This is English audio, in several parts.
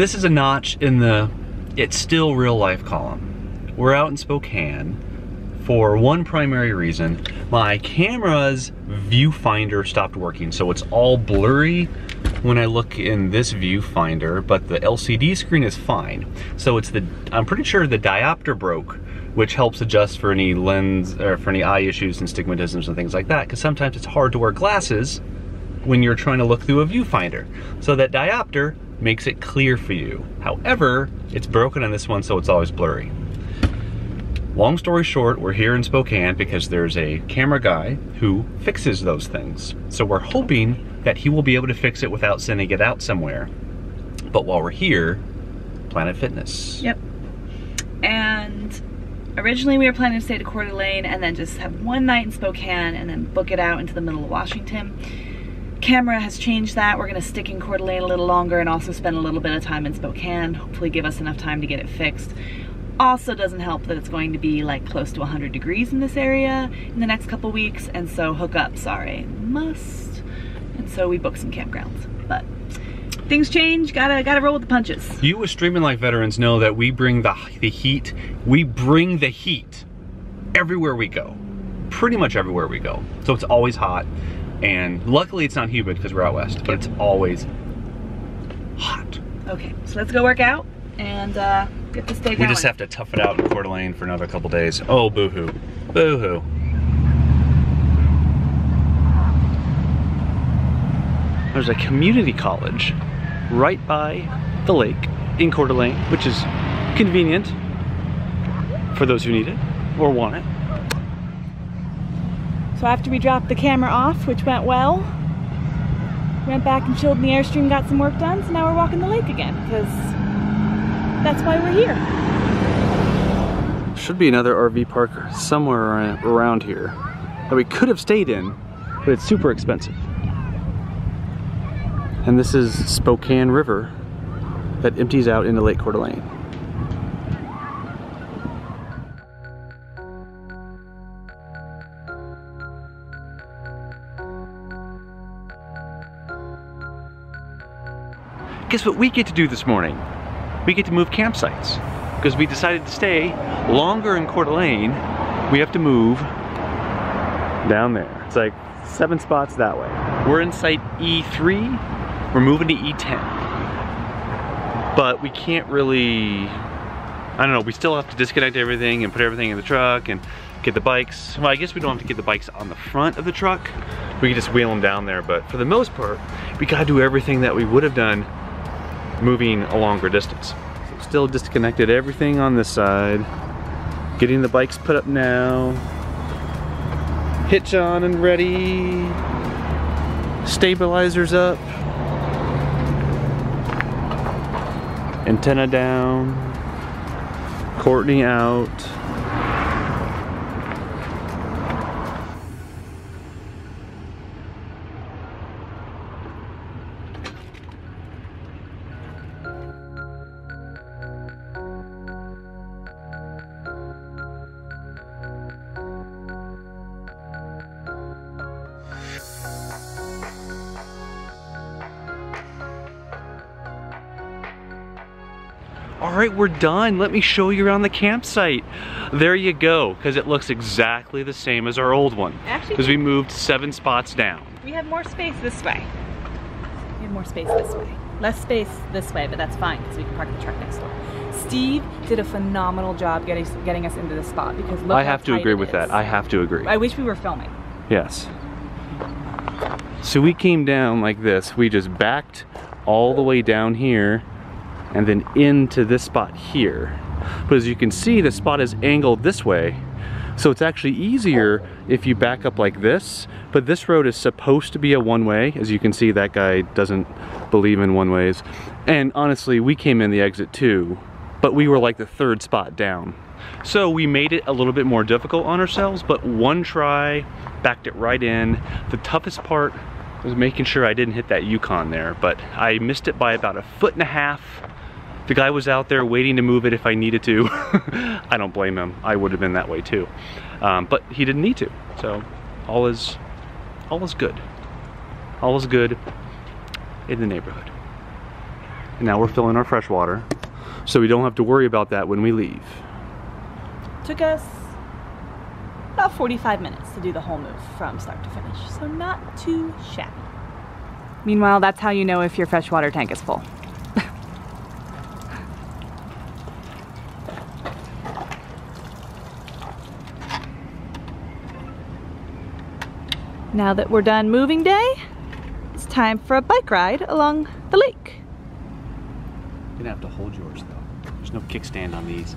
This is a notch in the it's still real life column. We're out in Spokane for one primary reason. My camera's viewfinder stopped working, so it's all blurry when I look in this viewfinder, but the LCD screen is fine. So it's I'm pretty sure the diopter broke, which helps adjust for any lens, or for any eye issues and stigmatisms and things like that, because sometimes it's hard to wear glasses when you're trying to look through a viewfinder. So that diopter makes it clear for you. However, it's broken on this one, so it's always blurry. Long story short, we're here in Spokane because there's a camera guy who fixes those things. So we're hoping that he will be able to fix it without sending it out somewhere. But while we're here, Planet Fitness. Yep. And originally we were planning to stay to Coeur d'Alene and then just have one night in Spokane and then book it out into the middle of Washington. Camera has changed that. We're gonna stick in Coeur d'Alene a little longer and also spend a little bit of time in Spokane. Hopefully give us enough time to get it fixed. Also doesn't help that it's going to be like close to 100 degrees in this area in the next couple weeks, and so hookups are a must. And so we booked some campgrounds, but things change, gotta roll with the punches. You as Streaming Life veterans know that we bring the heat. We bring the heat everywhere we go. Pretty much everywhere we go. So it's always hot, and luckily it's not humid because we're out west, but it's always hot. Okay, so let's go work out and get this day going. We just have to tough it out in Coeur d'Alene for another couple days. Oh, boo-hoo. Boo-hoo. There's a community college right by the lake in Coeur d'Alene, which is convenient for those who need it or want it. So after we dropped the camera off, which went well, went back and chilled in the Airstream, got some work done, so now we're walking the lake again, because that's why we're here. Should be another RV park somewhere around here that we could have stayed in, but it's super expensive. And this is Spokane River that empties out into Lake Coeur d'Alene. Guess what we get to do this morning? We get to move campsites. Because we decided to stay longer in Coeur d'Alene, we have to move down there. It's like 7 spots that way. We're in site E3, we're moving to E10. But we can't really, I don't know, we still have to disconnect everything and put everything in the truck and get the bikes. Well, I guess we don't have to get the bikes on the front of the truck. We can just wheel them down there, but for the most part, we gotta do everything that we would have done moving a longer distance. So still disconnected everything on this side. Getting the bikes put up now. Hitch on and ready. Stabilizers up. Antenna down. Courtney out. All right, we're done. Let me show you around the campsite. There you go, because it looks exactly the same as our old one. Because we moved 7 spots down. We have more space this way. We have more space this way. Less space this way, but that's fine because we can park the truck next door. Steve did a phenomenal job getting us into this spot because look I have to agree with that. I have to agree. I wish we were filming. Yes. So we came down like this. We just backed all the way down here and then into this spot here. But as you can see, the spot is angled this way. So it's actually easier if you back up like this, but this road is supposed to be a one-way. As you can see, that guy doesn't believe in one-ways. And honestly, we came in the exit too, but we were like the 3rd spot down. So we made it a little bit more difficult on ourselves, but one try, backed it right in. The toughest part was making sure I didn't hit that Yukon there, but I missed it by about 1.5 feet. The guy was out there waiting to move it if I needed to. I don't blame him. I would have been that way too. But he didn't need to. So all is good. All is good in the neighborhood. And now we're filling our fresh water, so we don't have to worry about that when we leave. Took us about 45 minutes to do the whole move from start to finish, so not too shabby. Meanwhile, that's how you know if your freshwater tank is full. Now that we're done moving day, it's time for a bike ride along the lake. You're gonna have to hold yours though. There's no kickstand on these.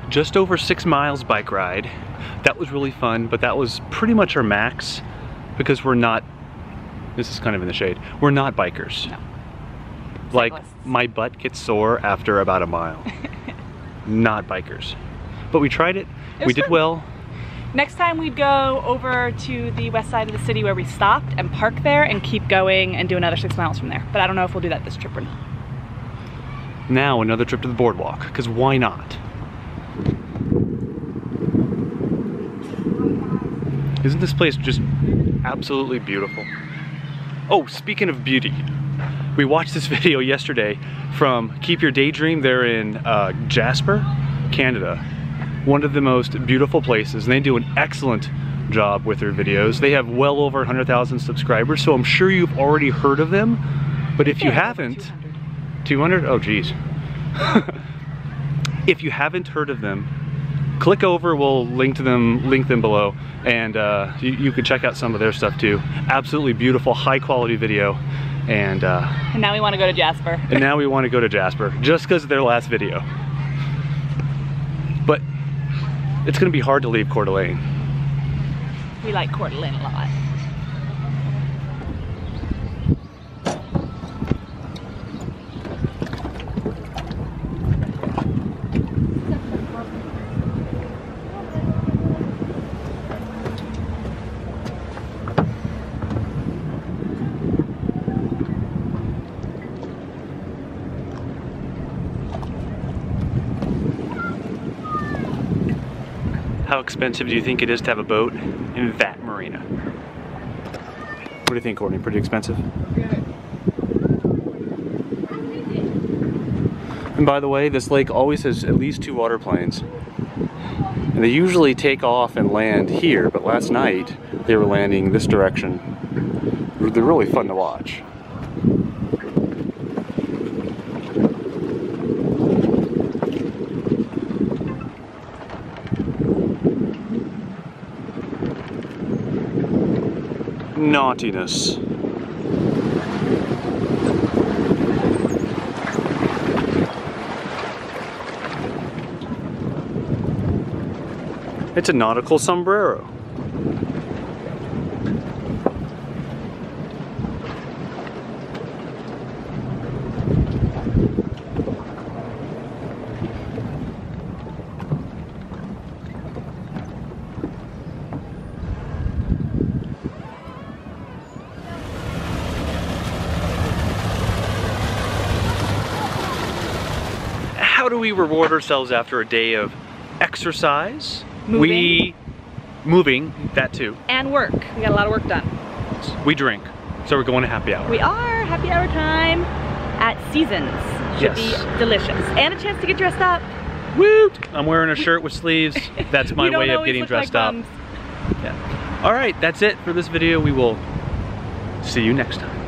Just over 6 miles bike ride. That was really fun, but that was pretty much our max because we're not, this is kind of in the shade, we're not bikers. No. Like, Cyclists. my butt gets sore after about a mile. Not bikers. But we tried it, we did well. Next time we'd go over to the west side of the city where we stopped and park there and keep going and do another 6 miles from there. But I don't know if we'll do that this trip or not. Now another trip to the boardwalk, because why not? Isn't this place just absolutely beautiful? Oh, speaking of beauty, we watched this video yesterday from Keep Your Daydream. They're in Jasper, Canada. One of the most beautiful places, and they do an excellent job with their videos. They have well over 100,000 subscribers, so I'm sure you've already heard of them. But if you haven't, 200? Oh geez. If you haven't heard of them, click over, we'll link them below, and you can check out some of their stuff too. Absolutely beautiful, high quality video, and now we want to go to Jasper. and now we want to go to Jasper, just because of their last video. But it's gonna be hard to leave Coeur d'Alene. We like Coeur d'Alene a lot. How expensive do you think it is to have a boat in that marina? What do you think, Courtney? Pretty expensive? And by the way, this lake always has at least 2 water planes. And they usually take off and land here, but last night they were landing this direction. They're really fun to watch. Naughtiness. It's a nautical sombrero. How do we reward ourselves after a day of exercise? Moving, that too. And work. We got a lot of work done. We drink, so we're going to happy hour. We are happy hour time at Seasons. Should be delicious. And a chance to get dressed up. Woot! I'm wearing a shirt with sleeves. That's my way of getting dressed like up. Yeah. All right, that's it for this video. We will see you next time.